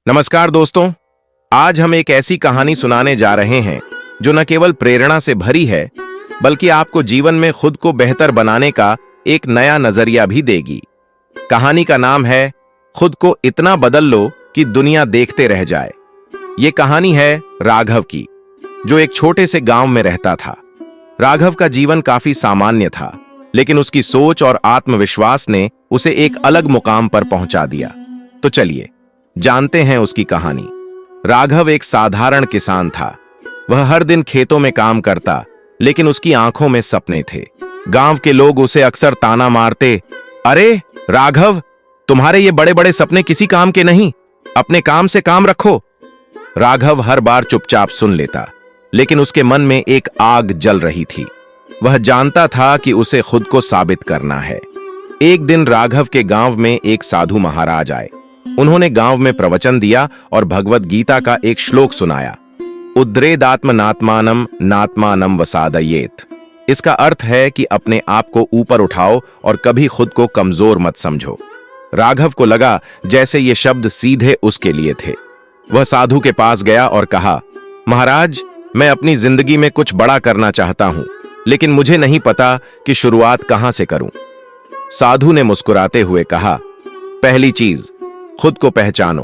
नमस्कार दोस्तों। आज हम एक ऐसी कहानी सुनाने जा रहे हैं जो न केवल प्रेरणा से भरी है बल्कि आपको जीवन में खुद को बेहतर बनाने का एक नया नजरिया भी देगी। कहानी का नाम है खुद को इतना बदल लो कि दुनिया देखते रह जाए। ये कहानी है राघव की, जो एक छोटे से गांव में रहता था। राघव का जीवन काफी सामान्य था, लेकिन उसकी सोच और आत्मविश्वास ने उसे एक अलग मुकाम पर पहुंचा दिया। तो चलिए जानते हैं उसकी कहानी। राघव एक साधारण किसान था। वह हर दिन खेतों में काम करता, लेकिन उसकी आंखों में सपने थे। गांव के लोग उसे अक्सर ताना मारते, अरे राघव, तुम्हारे ये बड़े बड़े सपने किसी काम के नहीं, अपने काम से काम रखो। राघव हर बार चुपचाप सुन लेता, लेकिन उसके मन में एक आग जल रही थी। वह जानता था कि उसे खुद को साबित करना है। एक दिन राघव के गांव में एक साधु महाराज आए। उन्होंने गांव में प्रवचन दिया और भगवत गीता का एक श्लोक सुनाया, उद्रेदात्मनात्मानम नात्मानम वसादयेत। इसका अर्थ है कि अपने आप को ऊपर उठाओ और कभी खुद को कमजोर मत समझो। राघव को लगा जैसे ये शब्द सीधे उसके लिए थे। वह साधु के पास गया और कहा, महाराज, मैं अपनी जिंदगी में कुछ बड़ा करना चाहता हूं, लेकिन मुझे नहीं पता कि शुरुआत कहां से करूं। साधु ने मुस्कुराते हुए कहा, पहली चीज, खुद को पहचानो,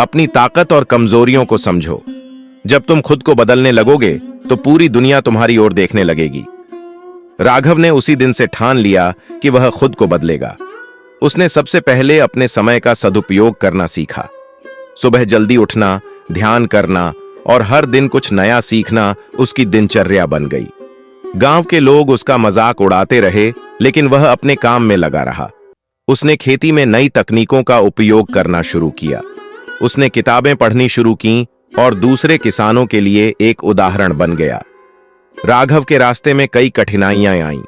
अपनी ताकत और कमजोरियों को समझो। जब तुम खुद को बदलने लगोगे तो पूरी दुनिया तुम्हारी ओर देखने लगेगी। राघव ने उसी दिन से ठान लिया कि वह खुद को बदलेगा। उसने सबसे पहले अपने समय का सदुपयोग करना सीखा। सुबह जल्दी उठना, ध्यान करना और हर दिन कुछ नया सीखना उसकी दिनचर्या बन गई। गांव के लोग उसका मजाक उड़ाते रहे, लेकिन वह अपने काम में लगा रहा। उसने खेती में नई तकनीकों का उपयोग करना शुरू किया। उसने किताबें पढ़नी शुरू की और दूसरे किसानों के लिए एक उदाहरण बन गया। राघव के रास्ते में कई कठिनाइयां आईं।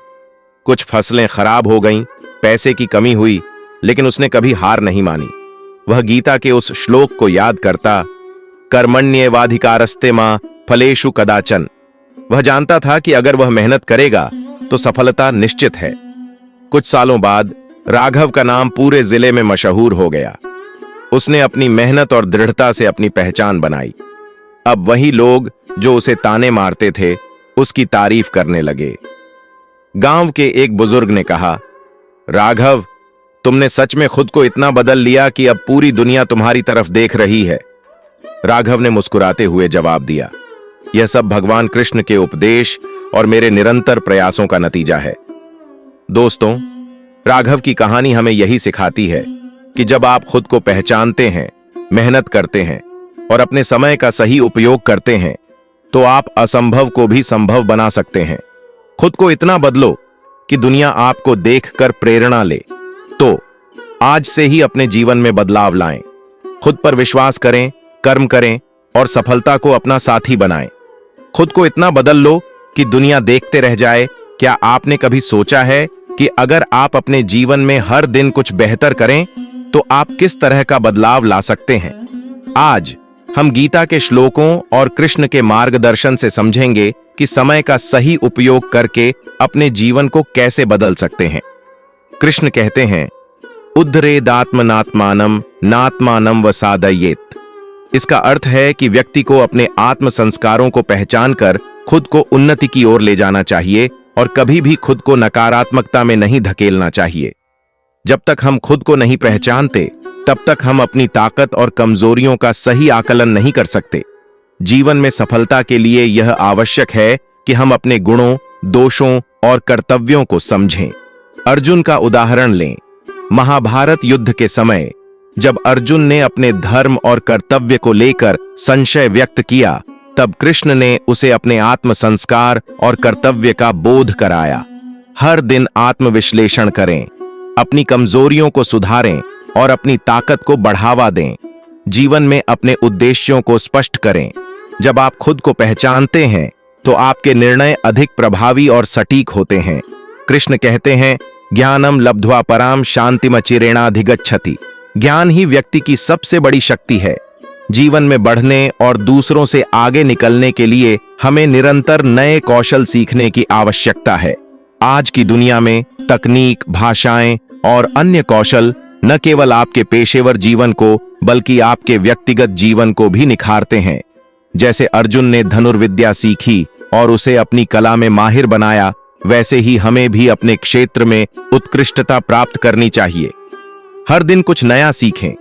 कुछ फसलें खराब हो गईं, पैसे की कमी हुई, लेकिन उसने कभी हार नहीं मानी। वह गीता के उस श्लोक को याद करता, कर्मण्येवाधिकारस्ते मां फलेषु कदाचन। वह जानता था कि अगर वह मेहनत करेगा तो सफलता निश्चित है। कुछ सालों बाद राघव का नाम पूरे जिले में मशहूर हो गया। उसने अपनी मेहनत और दृढ़ता से अपनी पहचान बनाई। अब वही लोग जो उसे ताने मारते थे, उसकी तारीफ करने लगे। गांव के एक बुजुर्ग ने कहा, राघव, तुमने सच में खुद को इतना बदल लिया कि अब पूरी दुनिया तुम्हारी तरफ देख रही है। राघव ने मुस्कुराते हुए जवाब दिया, यह सब भगवान कृष्ण के उपदेश और मेरे निरंतर प्रयासों का नतीजा है। दोस्तों, राघव की कहानी हमें यही सिखाती है कि जब आप खुद को पहचानते हैं, मेहनत करते हैं और अपने समय का सही उपयोग करते हैं, तो आप असंभव को भी संभव बना सकते हैं। खुद को इतना बदलो कि दुनिया आपको देखकर प्रेरणा ले। तो आज से ही अपने जीवन में बदलाव लाएं। खुद पर विश्वास करें, कर्म करें और सफलता को अपना साथी बनाएं। खुद को इतना बदल लो कि दुनिया देखते रह जाए। क्या आपने कभी सोचा है कि अगर आप अपने जीवन में हर दिन कुछ बेहतर करें तो आप किस तरह का बदलाव ला सकते हैं? आज हम गीता के श्लोकों और कृष्ण के मार्गदर्शन से समझेंगे कि समय का सही उपयोग करके अपने जीवन को कैसे बदल सकते हैं। कृष्ण कहते हैं, उद्धरेदात्मनात्मानम नात्मानम वसादयेत। इसका अर्थ है कि व्यक्ति को अपने आत्म संस्कारों को पहचान कर खुद को उन्नति की ओर ले जाना चाहिए और कभी भी खुद को नकारात्मकता में नहीं धकेलना चाहिए। जब तक हम खुद को नहीं पहचानते, तब तक हम अपनी ताकत और कमजोरियों का सही आकलन नहीं कर सकते। जीवन में सफलता के लिए यह आवश्यक है कि हम अपने गुणों, दोषों और कर्तव्यों को समझें। अर्जुन का उदाहरण लें। महाभारत युद्ध के समय जब अर्जुन ने अपने धर्म और कर्तव्य को लेकर संशय व्यक्त किया, तब कृष्ण ने उसे अपने आत्म संस्कार और कर्तव्य का बोध कराया। हर दिन आत्मविश्लेषण करें, अपनी कमजोरियों को सुधारें और अपनी ताकत को बढ़ावा दें। जीवन में अपने उद्देश्यों को स्पष्ट करें। जब आप खुद को पहचानते हैं तो आपके निर्णय अधिक प्रभावी और सटीक होते हैं। कृष्ण कहते हैं, ज्ञानम लब्ध्वा पराम शांतिमचिरेणाधिगच्छति। ज्ञान ही व्यक्ति की सबसे बड़ी शक्ति है। जीवन में बढ़ने और दूसरों से आगे निकलने के लिए हमें निरंतर नए कौशल सीखने की आवश्यकता है। आज की दुनिया में तकनीक, भाषाएं और अन्य कौशल न केवल आपके पेशेवर जीवन को बल्कि आपके व्यक्तिगत जीवन को भी निखारते हैं। जैसे अर्जुन ने धनुर्विद्या सीखी और उसे अपनी कला में माहिर बनाया, वैसे ही हमें भी अपने क्षेत्र में उत्कृष्टता प्राप्त करनी चाहिए। हर दिन कुछ नया सीखें,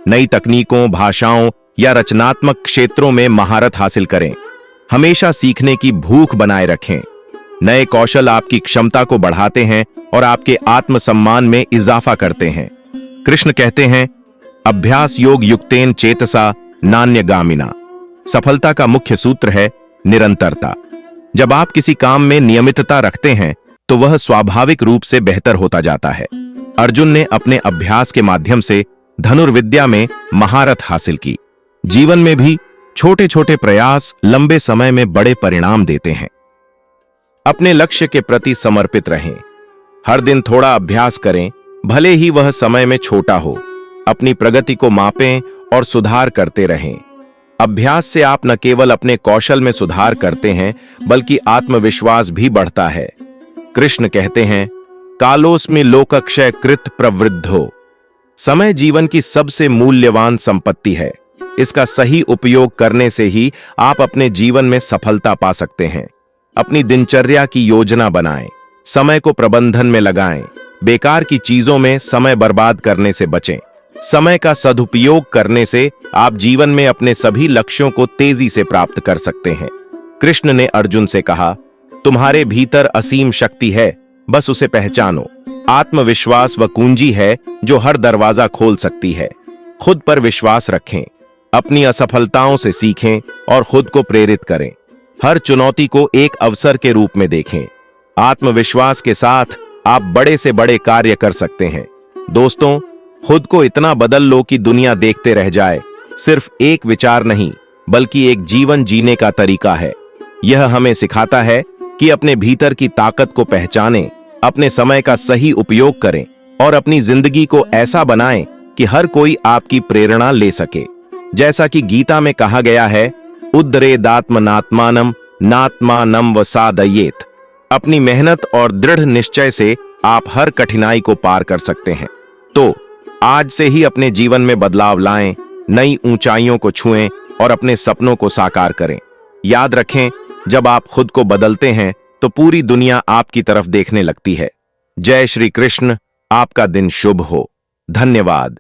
नई तकनीकों, भाषाओं या रचनात्मक क्षेत्रों में महारत हासिल करें। हमेशा सीखने की भूख बनाए रखें। नए कौशल आपकी क्षमता को बढ़ाते हैं और आपके आत्मसम्मान में इजाफा करते हैं। कृष्ण कहते हैं, अभ्यास योग युक्तेन चेतसा नान्यगामिना। सफलता का मुख्य सूत्र है निरंतरता। जब आप किसी काम में नियमितता रखते हैं तो वह स्वाभाविक रूप से बेहतर होता जाता है। अर्जुन ने अपने अभ्यास के माध्यम से धनुर्विद्या में महारत हासिल की। जीवन में भी छोटे छोटे प्रयास लंबे समय में बड़े परिणाम देते हैं। अपने लक्ष्य के प्रति समर्पित रहें। हर दिन थोड़ा अभ्यास करें, भले ही वह समय में छोटा हो। अपनी प्रगति को मापें और सुधार करते रहें। अभ्यास से आप न केवल अपने कौशल में सुधार करते हैं बल्कि आत्मविश्वास भी बढ़ता है। कृष्ण कहते हैं, कालोस्मि लोकक्षय कृत प्रवृद्धो। समय जीवन की सबसे मूल्यवान संपत्ति है। इसका सही उपयोग करने से ही आप अपने जीवन में सफलता पा सकते हैं। अपनी दिनचर्या की योजना बनाएं, समय को प्रबंधन में लगाएं, बेकार की चीजों में समय बर्बाद करने से बचें। समय का सदुपयोग करने से आप जीवन में अपने सभी लक्ष्यों को तेजी से प्राप्त कर सकते हैं। कृष्ण ने अर्जुन से कहा, तुम्हारे भीतर असीम शक्ति है, बस उसे पहचानो। आत्मविश्वास वह कुंजी है जो हर दरवाजा खोल सकती है। खुद पर विश्वास रखें, अपनी असफलताओं से सीखें और खुद को प्रेरित करें। हर चुनौती को एक अवसर के रूप में देखें। आत्मविश्वास के साथ आप बड़े से बड़े कार्य कर सकते हैं। दोस्तों, खुद को इतना बदल लो कि दुनिया देखते रह जाए। सिर्फ एक विचार नहीं, बल्कि एक जीवन जीने का तरीका है। यह हमें सिखाता है कि अपने भीतर की ताकत को पहचानें, अपने समय का सही उपयोग करें और अपनी जिंदगी को ऐसा बनाएं कि हर कोई आपकी प्रेरणा ले सके। जैसा कि गीता में कहा गया है, उद्रेदात्मनात्मानम नात्मानम वसादयेत। अपनी मेहनत और दृढ़ निश्चय से आप हर कठिनाई को पार कर सकते हैं। तो आज से ही अपने जीवन में बदलाव लाएं, नई ऊंचाइयों को छुएं और अपने सपनों को साकार करें। याद रखें, जब आप खुद को बदलते हैं तो पूरी दुनिया आपकी तरफ देखने लगती है। जय श्री कृष्ण। आपका दिन शुभ हो। धन्यवाद।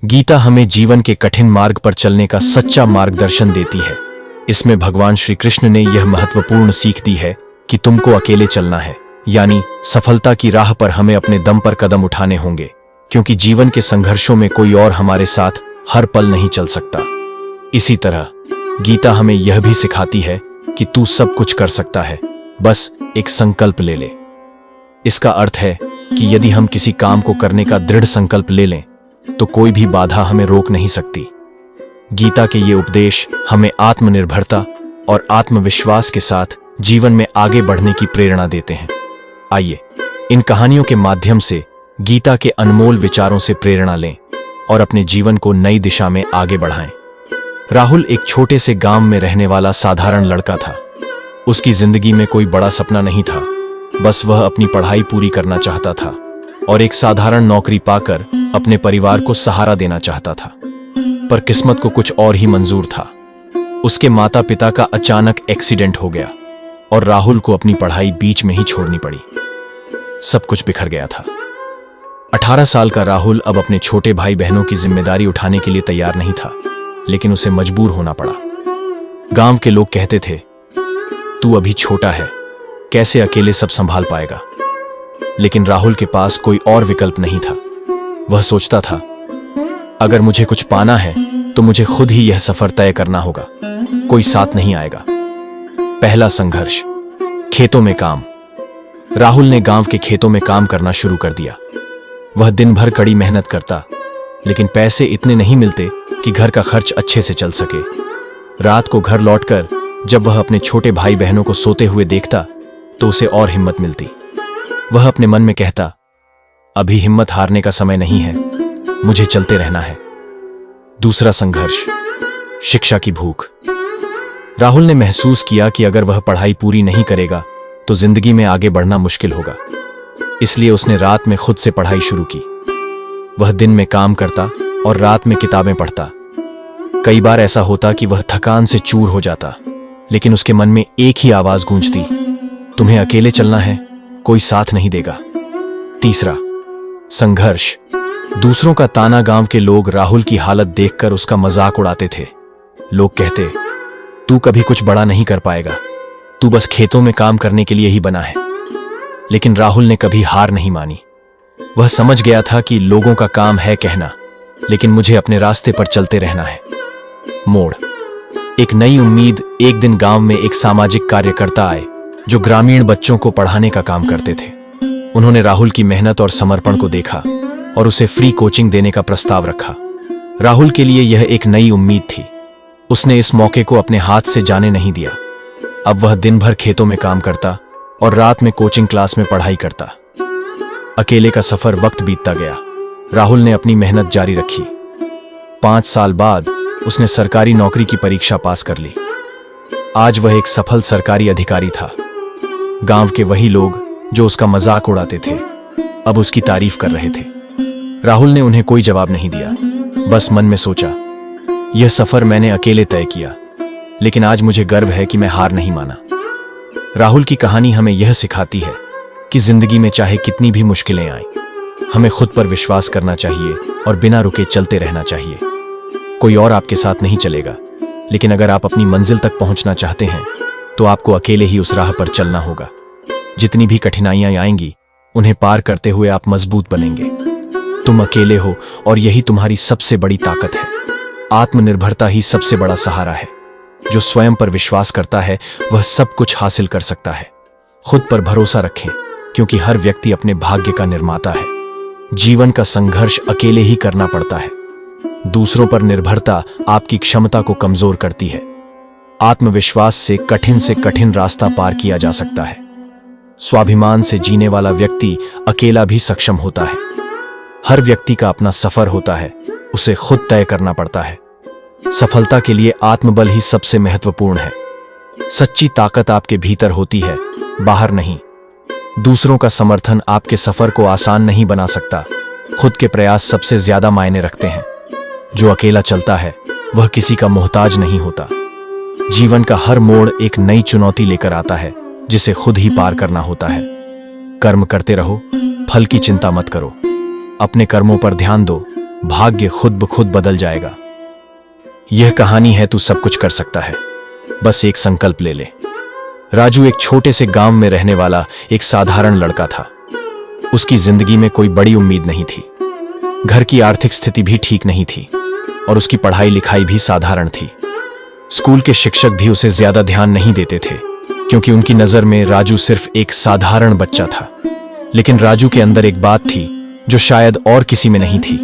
गीता हमें जीवन के कठिन मार्ग पर चलने का सच्चा मार्गदर्शन देती है। इसमें भगवान श्री कृष्ण ने यह महत्वपूर्ण सीख दी है कि तुमको अकेले चलना है, यानी सफलता की राह पर हमें अपने दम पर कदम उठाने होंगे, क्योंकि जीवन के संघर्षों में कोई और हमारे साथ हर पल नहीं चल सकता। इसी तरह गीता हमें यह भी सिखाती है कि तू सब कुछ कर सकता है, बस एक संकल्प ले ले। इसका अर्थ है कि यदि हम किसी काम को करने का दृढ़ संकल्प ले लें तो कोई भी बाधा हमें रोक नहीं सकती। गीता के ये उपदेश हमें आत्मनिर्भरता और आत्मविश्वास के साथ जीवन में आगे बढ़ने की प्रेरणा देते हैं। आइए इन कहानियों के माध्यम से गीता के अनमोल विचारों से प्रेरणा लें और अपने जीवन को नई दिशा में आगे बढ़ाएं। राहुल एक छोटे से गांव में रहने वाला साधारण लड़का था। उसकी जिंदगी में कोई बड़ा सपना नहीं था, बस वह अपनी पढ़ाई पूरी करना चाहता था और एक साधारण नौकरी पाकर अपने परिवार को सहारा देना चाहता था। पर किस्मत को कुछ और ही मंजूर था। उसके माता पिता का अचानक एक्सीडेंट हो गया और राहुल को अपनी पढ़ाई बीच में ही छोड़नी पड़ी। सब कुछ बिखर गया था। 18 साल का राहुल अब अपने छोटे भाई बहनों की जिम्मेदारी उठाने के लिए तैयार नहीं था, लेकिन उसे मजबूर होना पड़ा। गांव के लोग कहते थे, तू अभी छोटा है, कैसे अकेले सब संभाल पाएगा। लेकिन राहुल के पास कोई और विकल्प नहीं था। वह सोचता था, अगर मुझे कुछ पाना है तो मुझे खुद ही यह सफर तय करना होगा, कोई साथ नहीं आएगा। पहला संघर्ष, खेतों में काम। राहुल ने गांव के खेतों में काम करना शुरू कर दिया। वह दिन भर कड़ी मेहनत करता, लेकिन पैसे इतने नहीं मिलते कि घर का खर्च अच्छे से चल सके। रात को घर लौटकर जब वह अपने छोटे भाई बहनों को सोते हुए देखता तो उसे और हिम्मत मिलती। वह अपने मन में कहता, अभी हिम्मत हारने का समय नहीं है, मुझे चलते रहना है। दूसरा संघर्ष, शिक्षा की भूख। राहुल ने महसूस किया कि अगर वह पढ़ाई पूरी नहीं करेगा तो जिंदगी में आगे बढ़ना मुश्किल होगा। इसलिए उसने रात में खुद से पढ़ाई शुरू की। वह दिन में काम करता और रात में किताबें पढ़ता। कई बार ऐसा होता कि वह थकान से चूर हो जाता, लेकिन उसके मन में एक ही आवाज गूंजती, तुम्हें अकेले चलना है, कोई साथ नहीं देगा। तीसरा, संघर्ष। दूसरों का ताना, गांव के लोग राहुल की हालत देखकर उसका मजाक उड़ाते थे। लोग कहते, तू कभी कुछ बड़ा नहीं कर पाएगा, तू बस खेतों में काम करने के लिए ही बना है। लेकिन राहुल ने कभी हार नहीं मानी। वह समझ गया था कि लोगों का काम है कहना, लेकिन मुझे अपने रास्ते पर चलते रहना है। मोड़। एक नई उम्मीद। एक दिन गांव में एक सामाजिक कार्यकर्ता आए जो ग्रामीण बच्चों को पढ़ाने का काम करते थे। उन्होंने राहुल की मेहनत और समर्पण को देखा और उसे फ्री कोचिंग देने का प्रस्ताव रखा। राहुल के लिए यह एक नई उम्मीद थी। उसने इस मौके को अपने हाथ से जाने नहीं दिया। अब वह दिन भर खेतों में काम करता और रात में कोचिंग क्लास में पढ़ाई करता। अकेले का सफर। वक्त बीतता गया। राहुल ने अपनी मेहनत जारी रखी। 5 साल बाद उसने सरकारी नौकरी की परीक्षा पास कर ली। आज वह एक सफल सरकारी अधिकारी था। गांव के वही लोग जो उसका मजाक उड़ाते थे, अब उसकी तारीफ कर रहे थे। राहुल ने उन्हें कोई जवाब नहीं दिया, बस मन में सोचा, यह सफर मैंने अकेले तय किया, लेकिन आज मुझे गर्व है कि मैं हार नहीं माना। राहुल की कहानी हमें यह सिखाती है कि जिंदगी में चाहे कितनी भी मुश्किलें आएं, हमें खुद पर विश्वास करना चाहिए और बिना रुके चलते रहना चाहिए। कोई और आपके साथ नहीं चलेगा, लेकिन अगर आप अपनी मंजिल तक पहुंचना चाहते हैं तो आपको अकेले ही उस राह पर चलना होगा। जितनी भी कठिनाइयां आएंगी, उन्हें पार करते हुए आप मजबूत बनेंगे। तुम अकेले हो और यही तुम्हारी सबसे बड़ी ताकत है। आत्मनिर्भरता ही सबसे बड़ा सहारा है। जो स्वयं पर विश्वास करता है वह सब कुछ हासिल कर सकता है। खुद पर भरोसा रखें, क्योंकि हर व्यक्ति अपने भाग्य का निर्माता है। जीवन का संघर्ष अकेले ही करना पड़ता है। दूसरों पर निर्भरता आपकी क्षमता को कमजोर करती है। आत्मविश्वास से कठिन रास्ता पार किया जा सकता है। स्वाभिमान से जीने वाला व्यक्ति अकेला भी सक्षम होता है। हर व्यक्ति का अपना सफर होता है, उसे खुद तय करना पड़ता है। सफलता के लिए आत्मबल ही सबसे महत्वपूर्ण है। सच्ची ताकत आपके भीतर होती है, बाहर नहीं। दूसरों का समर्थन आपके सफर को आसान नहीं बना सकता। खुद के प्रयास सबसे ज्यादा मायने रखते हैं। जो अकेला चलता है वह किसी का मोहताज नहीं होता। जीवन का हर मोड़ एक नई चुनौती लेकर आता है, जिसे खुद ही पार करना होता है। कर्म करते रहो, फल की चिंता मत करो। अपने कर्मों पर ध्यान दो, भाग्य खुद ब खुद बदल जाएगा। यह कहानी है, तू सब कुछ कर सकता है, बस एक संकल्प ले ले। राजू एक छोटे से गांव में रहने वाला एक साधारण लड़का था। उसकी जिंदगी में कोई बड़ी उम्मीद नहीं थी। घर की आर्थिक स्थिति भी ठीक नहीं थी और उसकी पढ़ाई लिखाई भी साधारण थी। स्कूल के शिक्षक भी उसे ज्यादा ध्यान नहीं देते थे, क्योंकि उनकी नजर में राजू सिर्फ एक साधारण बच्चा था। लेकिन राजू के अंदर एक बात थी जो शायद और किसी में नहीं थी।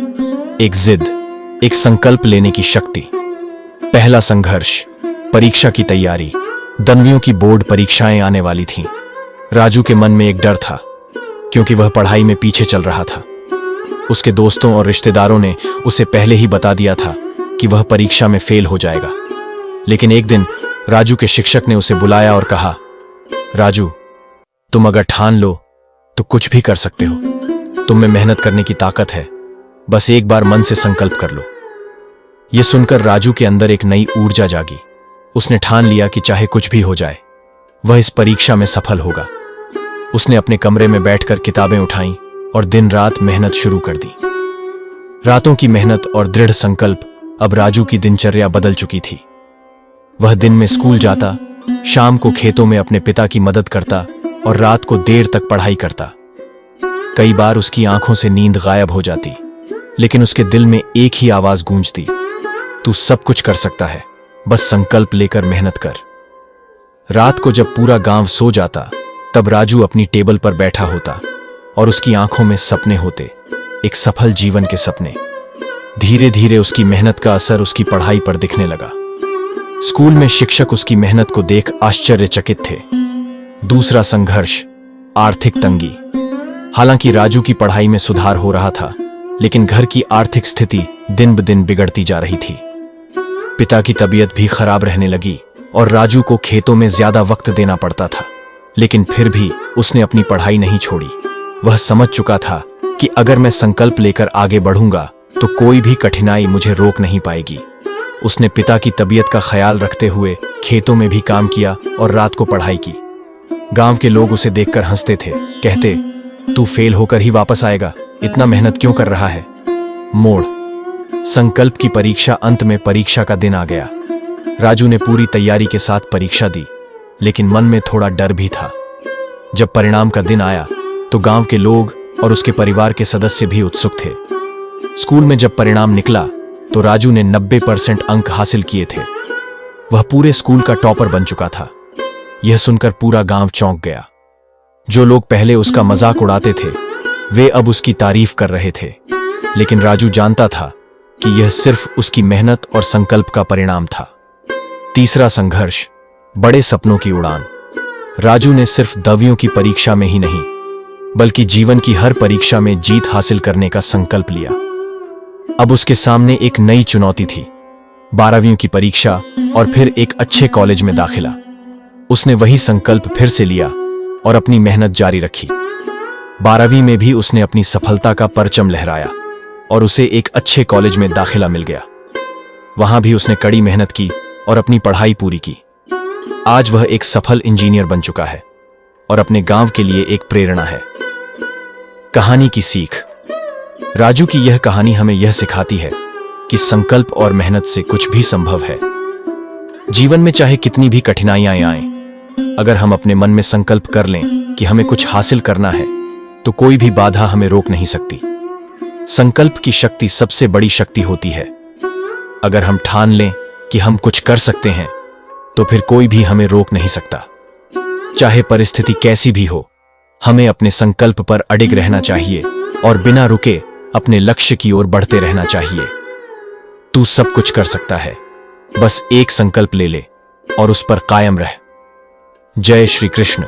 एक जिद, एक संकल्प लेने की शक्ति। पहला संघर्ष, परीक्षा की तैयारी। 10वीं की बोर्ड परीक्षाएं आने वाली थीं। राजू के मन में एक डर था, क्योंकि वह पढ़ाई में पीछे चल रहा था। उसके दोस्तों और रिश्तेदारों ने उसे पहले ही बता दिया था कि वह परीक्षा में फेल हो जाएगा। लेकिन एक दिन राजू के शिक्षक ने उसे बुलाया और कहा, राजू, तुम अगर ठान लो तो कुछ भी कर सकते हो। तुम में मेहनत करने की ताकत है, बस एक बार मन से संकल्प कर लो। यह सुनकर राजू के अंदर एक नई ऊर्जा जागी। उसने ठान लिया कि चाहे कुछ भी हो जाए, वह इस परीक्षा में सफल होगा। उसने अपने कमरे में बैठकर किताबें उठाईं और दिन रात मेहनत शुरू कर दी। रातों की मेहनत और दृढ़ संकल्प अब राजू की दिनचर्या बदल चुकी थी। वह दिन में स्कूल जाता, शाम को खेतों में अपने पिता की मदद करता और रात को देर तक पढ़ाई करता। कई बार उसकी आंखों से नींद गायब हो जाती, लेकिन उसके दिल में एक ही आवाज गूंजती, तू सब कुछ कर सकता है, बस संकल्प लेकर मेहनत कर। रात को जब पूरा गांव सो जाता, तब राजू अपनी टेबल पर बैठा होता और उसकी आंखों में सपने होते, एक सफल जीवन के सपने। धीरे धीरे उसकी मेहनत का असर उसकी पढ़ाई पर दिखने लगा। स्कूल में शिक्षक उसकी मेहनत को देख आश्चर्यचकित थे। दूसरा संघर्ष, आर्थिक तंगी। हालांकि राजू की पढ़ाई में सुधार हो रहा था, लेकिन घर की आर्थिक स्थिति दिन ब दिन बिगड़ती जा रही थी। पिता की तबीयत भी खराब रहने लगी और राजू को खेतों में ज्यादा वक्त देना पड़ता था। लेकिन फिर भी उसने अपनी पढ़ाई नहीं छोड़ी। वह समझ चुका था कि अगर मैं संकल्प लेकर आगे बढ़ूंगा तो कोई भी कठिनाई मुझे रोक नहीं पाएगी। उसने पिता की तबीयत का ख्याल रखते हुए खेतों में भी काम किया और रात को पढ़ाई की। गांव के लोग उसे देखकर हंसते थे, कहते, तू फेल होकर ही वापस आएगा, इतना मेहनत क्यों कर रहा है। मोड़। संकल्प की परीक्षा। अंत में परीक्षा का दिन आ गया। राजू ने पूरी तैयारी के साथ परीक्षा दी, लेकिन मन में थोड़ा डर भी था। जब परिणाम का दिन आया तो गांव के लोग और उसके परिवार के सदस्य भी उत्सुक थे। स्कूल में जब परिणाम निकला तो राजू ने 90% अंक हासिल किए थे। वह पूरे स्कूल का टॉपर बन चुका था। यह सुनकर पूरा गांव चौंक गया। जो लोग पहले उसका मजाक उड़ाते थे वे अब उसकी तारीफ कर रहे थे, लेकिन राजू जानता था कि यह सिर्फ उसकी मेहनत और संकल्प का परिणाम था। तीसरा संघर्ष, बड़े सपनों की उड़ान। राजू ने सिर्फ दवियों की परीक्षा में ही नहीं बल्कि जीवन की हर परीक्षा में जीत हासिल करने का संकल्प लिया। अब उसके सामने एक नई चुनौती थी, 12वीं की परीक्षा और फिर एक अच्छे कॉलेज में दाखिला। उसने वही संकल्प फिर से लिया और अपनी मेहनत जारी रखी। 12वीं में भी उसने अपनी सफलता का परचम लहराया और उसे एक अच्छे कॉलेज में दाखिला मिल गया। वहां भी उसने कड़ी मेहनत की और अपनी पढ़ाई पूरी की। आज वह एक सफल इंजीनियर बन चुका है और अपने गांव के लिए एक प्रेरणा है। कहानी की सीख। राजू की यह कहानी हमें यह सिखाती है कि संकल्प और मेहनत से कुछ भी संभव है। जीवन में चाहे कितनी भी कठिनाइयां आएं, अगर हम अपने मन में संकल्प कर लें कि हमें कुछ हासिल करना है तो कोई भी बाधा हमें रोक नहीं सकती। संकल्प की शक्ति सबसे बड़ी शक्ति होती है। अगर हम ठान लें कि हम कुछ कर सकते हैं तो फिर कोई भी हमें रोक नहीं सकता। चाहे परिस्थिति कैसी भी हो, हमें अपने संकल्प पर अडिग रहना चाहिए और बिना रुके अपने लक्ष्य की ओर बढ़ते रहना चाहिए। तू सब कुछ कर सकता है, बस एक संकल्प ले ले और उस पर कायम रह। जय श्री कृष्ण।